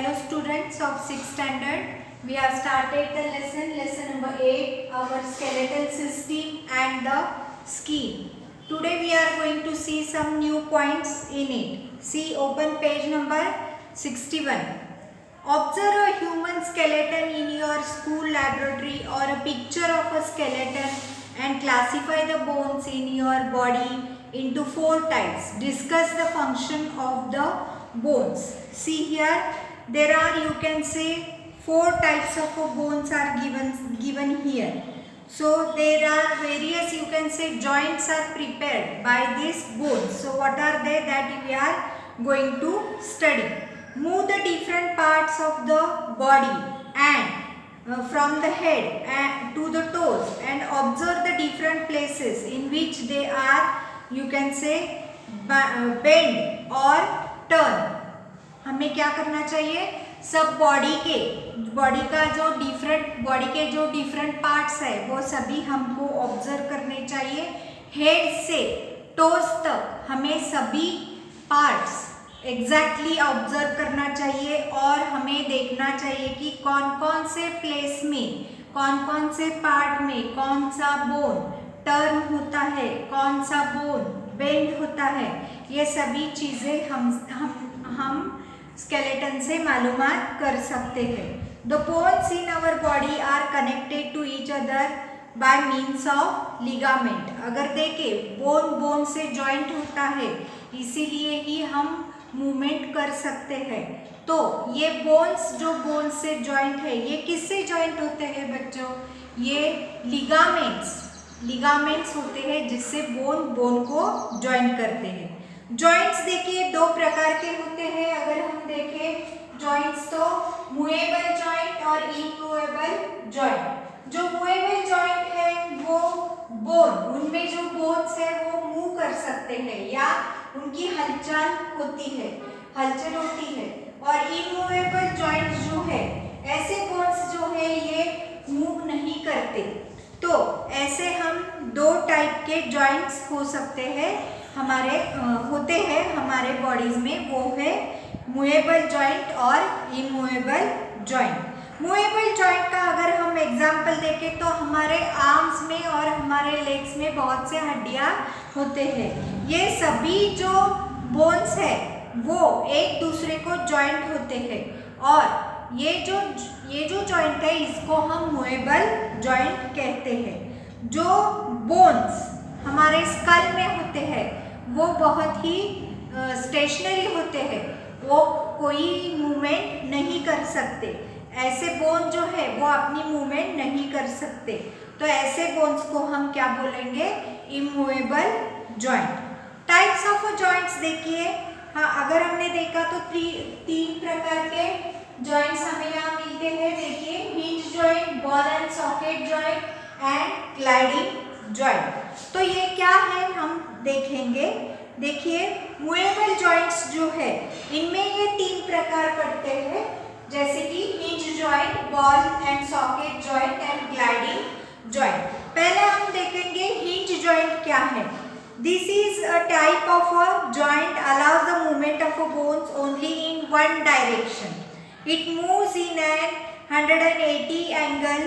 Hello students of 6th standard. We have started the lesson number 8, our skeletal system and the scheme. Today we are going to see some new points in it. See, open page number 61. Observe a human skeleton in your school laboratory or a picture of a skeleton and classify the bones in your body into 4 types. Discuss the function of the bones. See here, there are, you can say, 4 types of bones are given here. So there are various, you can say, joints are prepared by these bones. So what are they that we are going to study? Move the different parts of the body and from the head and to the toes and observe the different places in which they are, you can say, bend or turn. हमें क्या करना चाहिए? सब body के जो different parts है वो सभी हमको ऑब्जर्व करने चाहिए. हेड से टोज तक हमें सभी पार्ट्स एग्जैक्टली ऑब्जर्व करना चाहिए और हमें देखना चाहिए कि कौन कौन से प्लेस में, कौन कौन से पार्ट में कौन सा बोन टर्न होता है, कौन सा बोन बेंड होता है. ये सभी चीज़ें हम स्केलेटन से मालूमात कर सकते हैं. The bones in our body are connected to each other by means of ligament. अगर देखें, बोन से जॉइंट होता है, इसीलिए ही हम मूवमेंट कर सकते हैं. तो ये बोन से जॉइंट है, ये किससे जॉइंट होते हैं बच्चों? ये लिगामेंट्स होते हैं जिससे बोन को जॉइंट करते हैं. जॉइंट्स देखिए 2 प्रकार के होते हैं. अगर हम देखें जॉइंट्स तो मूवेबल जॉइंट और इमूवेबल जॉइंट. जो मूवेबल जॉइंट है वो उनमें जो बोन्स है वो मूव कर सकते हैं या उनकी हलचल होती है. और इमूवेबल जॉइंट जो है, ऐसे बोन्स जो है ये मूव नहीं करते. तो ऐसे हम 2 टाइप के जॉइंट्स हो सकते हैं होते हैं हमारे बॉडीज में. वो है मूवेबल जॉइंट और इमूवेबल जॉइंट. मूवेबल जॉइंट का अगर हम एग्जांपल देखें तो हमारे आर्म्स में और हमारे लेग्स में बहुत से हड्डियां होते हैं. ये सभी जो बोन्स है वो एक दूसरे को जॉइंट होते हैं और ये जो जॉइंट है इसको हम मूवेबल जॉइंट कहते हैं. जो बोन्स हमारे स्कल में होते हैं वो बहुत ही स्टेशनरी होते हैं, वो कोई मूवमेंट नहीं कर सकते. ऐसे बोन जो है वो अपनी मूवमेंट नहीं कर सकते. तो ऐसे बोन्स को हम क्या बोलेंगे? Immovable joint. Types of joints देखिए. हाँ, अगर हमने देखा तो 3 प्रकार के जॉइंट्स हमें यहाँ मिलते हैं. देखिए, hinge joint, ball and socket joint and gliding joint. तो ये क्या है हम देखेंगे. देखिए, मूवेबल जॉइंट्स जो है इनमें ये 3 प्रकार पड़ते हैं, जैसे कि hinge joint, ball and socket joint and gliding joint. पहले हम देखेंगे हिंज जॉइंट क्या है. This is a type of a joint allows the movement of a bones only in one direction. It moves in an 180 angle.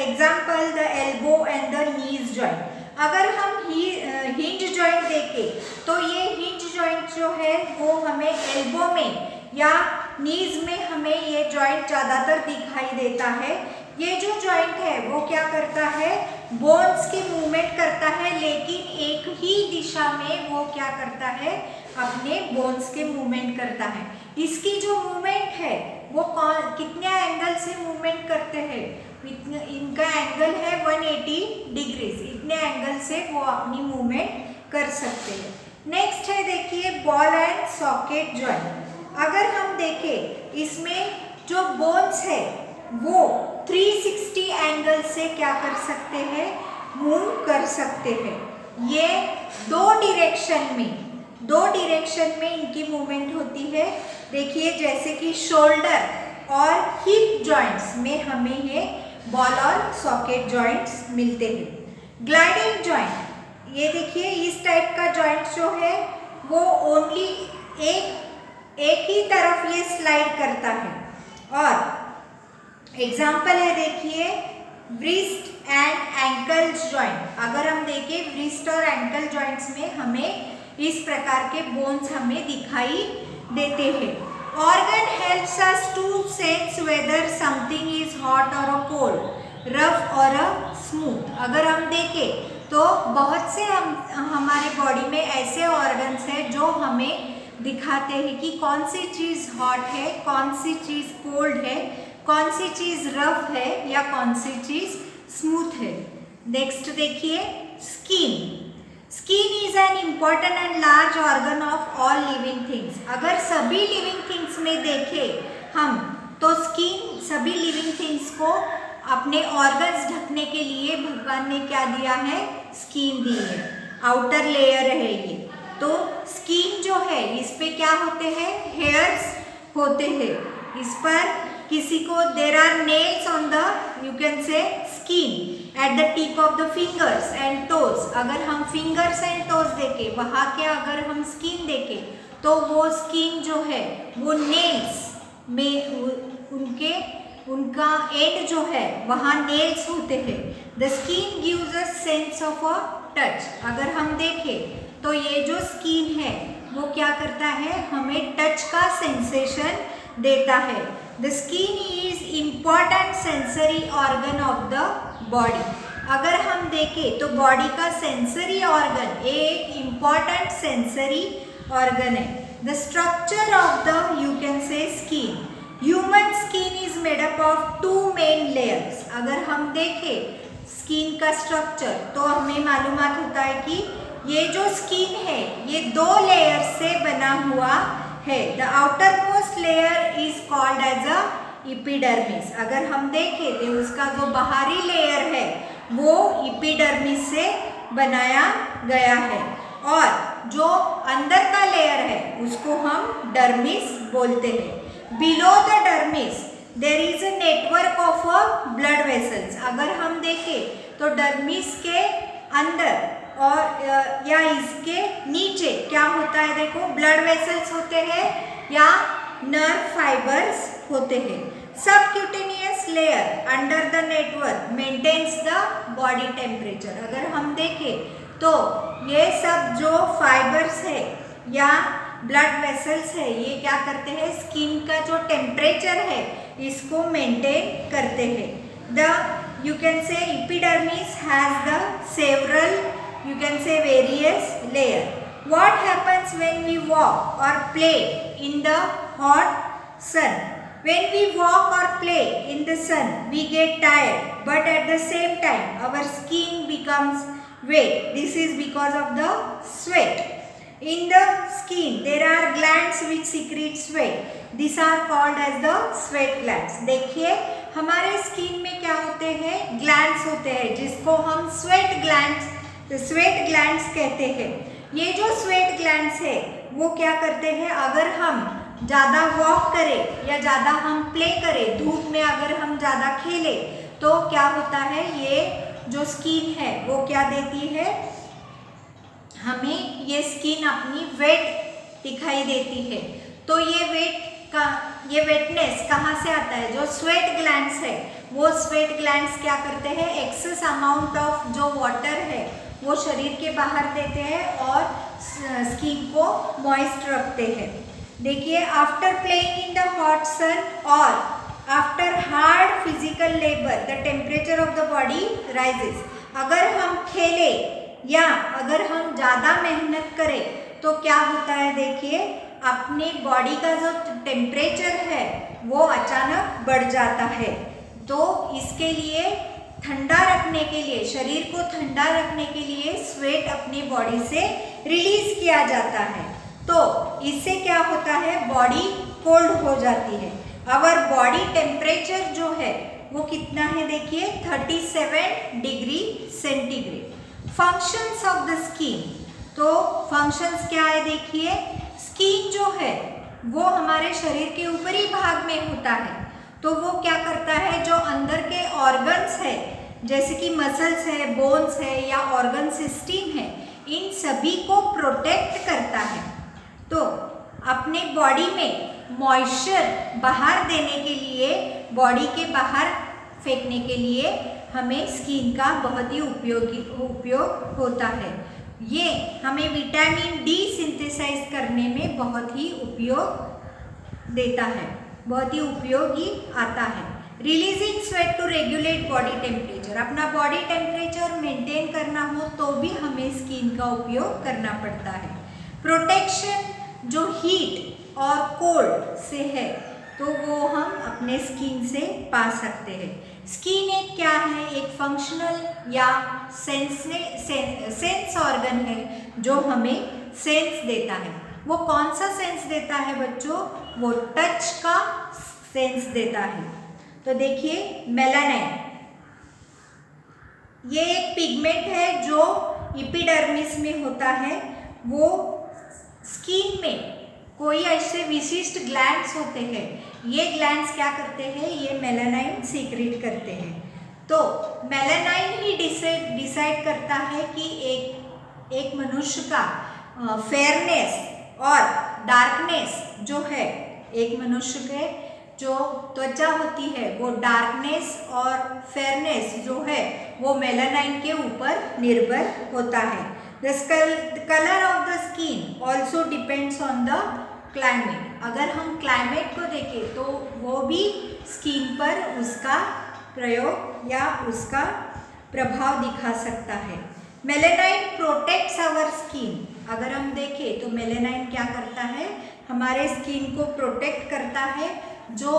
Example the elbow and the knees joint. अगर हम hinge joint देखें तो ये hinge joint जो है वो हमें elbow में या नीज में हमें ये जॉइंट ज़्यादातर दिखाई देता है. ये जो जॉइंट है वो क्या करता है? बोन्स की मूवमेंट करता है, लेकिन एक ही दिशा में वो क्या करता है? अपने बोन्स के मूवमेंट करता है. इसकी जो मूवमेंट है वो कितने एंगल से मूवमेंट करते हैं? इनका एंगल है 180 डिग्रीज. इतने एंगल से वो अपनी मूवमेंट कर सकते हैं. नेक्स्ट है देखिए बॉल एंड सॉकेट जॉइंट. अगर हम देखें इसमें जो बोन्स है वो 360 एंगल से क्या कर सकते हैं? मूव कर सकते हैं. ये 2 डिरेक्शन में इनकी मूवमेंट होती है. देखिए, जैसे कि शोल्डर और हिप जॉइंट्स में हमें ये बॉल और सॉकेट जॉइंट्स मिलते हैं. ग्लाइडिंग जॉइंट, ये देखिए इस टाइप का जॉइंट जो है वो ओनली एक एक ही तरफ ये स्लाइड करता है। और एग्जाम्पल है देखिए wrist एंड एंकल जॉइंट। अगर हम देखें wrist और एंकल जॉइंट्स में हमें इस प्रकार के बोन्स हमें दिखाई देते हैं। Organ helps us to sense whether something is hot और कोल्ड, रफ और स्मूथ। अगर हम देखें तो बहुत से हमारे बॉडी में ऐसे ऑर्गन्स हैं जो हमें दिखाते हैं कि कौन सी चीज़ हॉट है, कौन सी चीज़ कोल्ड है, कौन सी चीज़ रफ है या कौन सी चीज़ स्मूथ है। नेक्स्ट देखिए skin. Skin is an important and large organ of all living things. अगर सभी लिविंग थिंग्स में देखें हम तो स्किन सभी लिविंग थिंग्स को अपने ऑर्गन्स ढकने के लिए भगवान ने क्या दिया है, स्किन दी है, आउटर लेयर है ये। तो स्किन जो है इस पे क्या होते हैं, हेयर्स होते हैं। इस पर किसी को there are nails on the you can see skin at the tip of the fingers and toes. अगर हम फिंगर्स एंड टोज देखें वहाँ के अगर हम स्किन देखें तो वो स्किन जो है वो नेल्स में उनका एंड जो है वहाँ नेल्स होते हैं। The skin gives a sense of a touch. अगर हम देखें तो ये जो स्किन है वो क्या करता है, हमें टच का सेंसेशन देता है। The skin is important sensory organ of the body. अगर हम देखें तो बॉडी का सेंसरी ऑर्गन एक इम्पॉर्टेंट सेंसरी ऑर्गन है। The structure of the you can see skin. Human skin is made up of 2 main layers. अगर हम देखें स्किन का स्ट्रक्चर तो हमें मालूमात होता है कि ये जो स्किन है ये 2 लेयर से बना हुआ है। The outermost layer is called as a epidermis. अगर हम देखें तो उसका जो बाहरी लेयर है वो इपिडर्मिस से बनाया गया है और जो अंदर का लेयर है उसको हम डर्मिस बोलते हैं। Below the dermis there is a network of blood vessels. अगर हम देखें तो डर्मिस के अंदर और या इसके नीचे क्या होता है, देखो ब्लड वेसल्स होते हैं या नर्व फाइबर्स होते हैं। Subcutaneous layer under the network maintains the body temperature. अगर हम देखें तो ये सब जो फाइबर्स है या ब्लड वेसल्स है ये क्या करते हैं, स्किन का जो टेम्परेचर है इसको मेंटेन करते हैं। द यू कैन से epidermis has the several you can say various layer. What happens when we walk or play in the hot sun? When we walk or play in the sun, we get tired, but at the same time our skin becomes wet. This is because of the sweat. In the skin there are glands which secrete sweat. These are called as the sweat glands. देखिए हमारे skin में क्या होते हैं, glands होते हैं जिसको हम स्वेट ग्लैंड्स कहते हैं। ये जो स्वेट ग्लैंड्स है वो क्या करते हैं, अगर हम ज़्यादा वॉक करें या ज़्यादा हम प्ले करें, धूप में अगर हम ज़्यादा खेलें तो क्या होता है, ये जो स्किन है वो क्या देती है हमें, ये स्किन अपनी वेट दिखाई देती है। तो ये वेटनेस कहाँ से आता है, जो स्वेट ग्लैंड्स है वो स्वेट ग्लैंड्स क्या करते हैं, एक्सेस अमाउंट ऑफ जो वाटर है वो शरीर के बाहर देते हैं और स्किन को मॉइस्ट रखते हैं। देखिए after playing in the hot sun और after hard physical labour the temperature of the body rises. अगर हम खेलें या अगर हम ज़्यादा मेहनत करें तो क्या होता है, देखिए अपनी बॉडी का जो टेम्परेचर है वो अचानक बढ़ जाता है। तो इसके लिए ठंडा रखने के लिए, शरीर को ठंडा रखने के लिए स्वेट अपनी बॉडी से रिलीज किया जाता है। तो इससे क्या होता है, बॉडी कोल्ड हो जाती है। आवर बॉडी टेम्परेचर जो है वो कितना है, देखिए 37 degree centigrade. Functions of the skin, तो फंक्शंस क्या है, देखिए स्किन जो है वो हमारे शरीर के ऊपरी भाग में होता है। तो वो क्या करता है, जो अंदर के ऑर्गन्स है जैसे कि मसल्स है, बोन्स है या ऑर्गन सिस्टम है, इन सभी को प्रोटेक्ट करता है। तो अपने बॉडी में मॉइस्चर बाहर देने के लिए, बॉडी के बाहर फेंकने के लिए हमें स्किन का बहुत ही उपयोग होता है। ये हमें विटामिन डी सिंथेसाइज करने में बहुत ही उपयोग देता है, बहुत ही उपयोगी आता है। Releasing sweat to regulate body temperature, अपना बॉडी टेम्परेचर मेंटेन करना हो तो भी हमें स्किन का उपयोग करना पड़ता है। प्रोटेक्शन जो हीट और कोल्ड से है तो वो हम अपने स्किन से पा सकते हैं। स्किन एक क्या है, एक फंक्शनल या सेंस ऑर्गन है जो हमें सेंस देता है। वो कौन सा सेंस देता है बच्चों? वो टच का सेंस देता है। तो देखिए मेलानाइन, ये एक पिगमेंट है जो एपिडर्मिस में होता है। वो स्किन में कोई ऐसे विशिष्ट ग्लैंड्स होते हैं, ये ग्लैंड्स क्या करते हैं, ये मेलानाइन सीक्रेट करते हैं। तो मेलानाइन ही डिसाइड करता है कि एक मनुष्य का फेयरनेस और डार्कनेस जो है, एक मनुष्य के जो त्वचा होती है वो डार्कनेस और फेयरनेस जो है वो मेलानाइन के ऊपर निर्भर होता है। The color of the skin also depends on the climate। अगर हम क्लाइमेट को देखें तो वो भी स्किन पर उसका प्रयोग या उसका प्रभाव दिखा सकता है। मेलानाइन प्रोटेक्ट्स आवर स्किन, अगर हम देखें तो मेलानाइन क्या करता है, हमारे स्किन को प्रोटेक्ट करता है। जो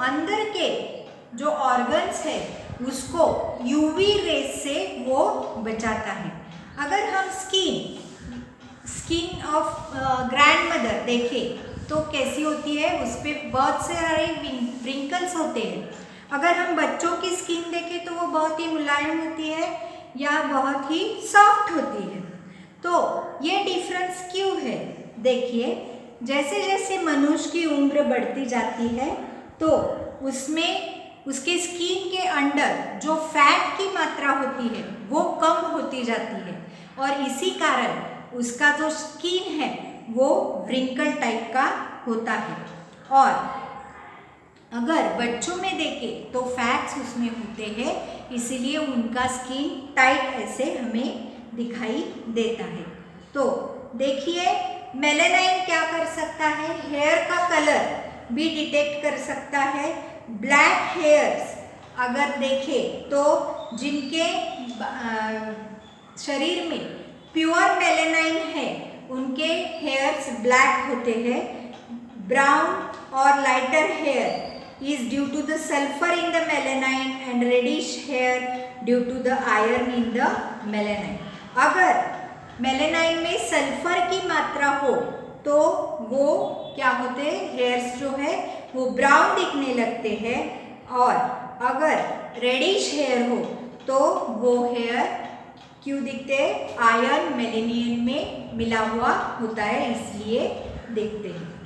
अंदर के जो ऑर्गन्स है उसको यूवी रेस से वो बचाता है। अगर हम स्किन ऑफ ग्रैंड मदर देखें तो कैसी होती है, उस पर बहुत सारे व्रिंकल्स होते हैं। अगर हम बच्चों की स्किन देखें तो वो बहुत ही मुलायम होती है या बहुत ही सॉफ्ट होती है। तो ये डिफरेंस क्यों है? देखिए, जैसे जैसे मनुष्य की उम्र बढ़ती जाती है तो उसमें उसके स्किन के अंदर जो फैट की मात्रा होती है वो कम होती जाती है और इसी कारण उसका जो स्किन है वो व्रिंकल टाइप का होता है। और अगर बच्चों में देखें तो फैट्स उसमें होते हैं, इसीलिए उनका स्किन टाइट ऐसे हमें दिखाई देता है। तो देखिए मेलानाइन क्या कर सकता है, हेयर का कलर भी डिटेक्ट कर सकता है। ब्लैक हेयर्स अगर देखें तो जिनके शरीर में प्योर मेलानाइन है उनके हेयर्स ब्लैक होते हैं। ब्राउन और lighter hair is due to the sulphur in the melanin and reddish hair due to the iron in the melanin. अगर मेलानाइन में सल्फर की मात्रा हो तो वो क्या होते हैं, हेयर्स जो है वो ब्राउन दिखने लगते हैं। और अगर रेडिश हेयर हो तो वो हेयर क्यों दिखते हैं, आयरन मेलेनियन में मिला हुआ होता है इसलिए दिखते हैं।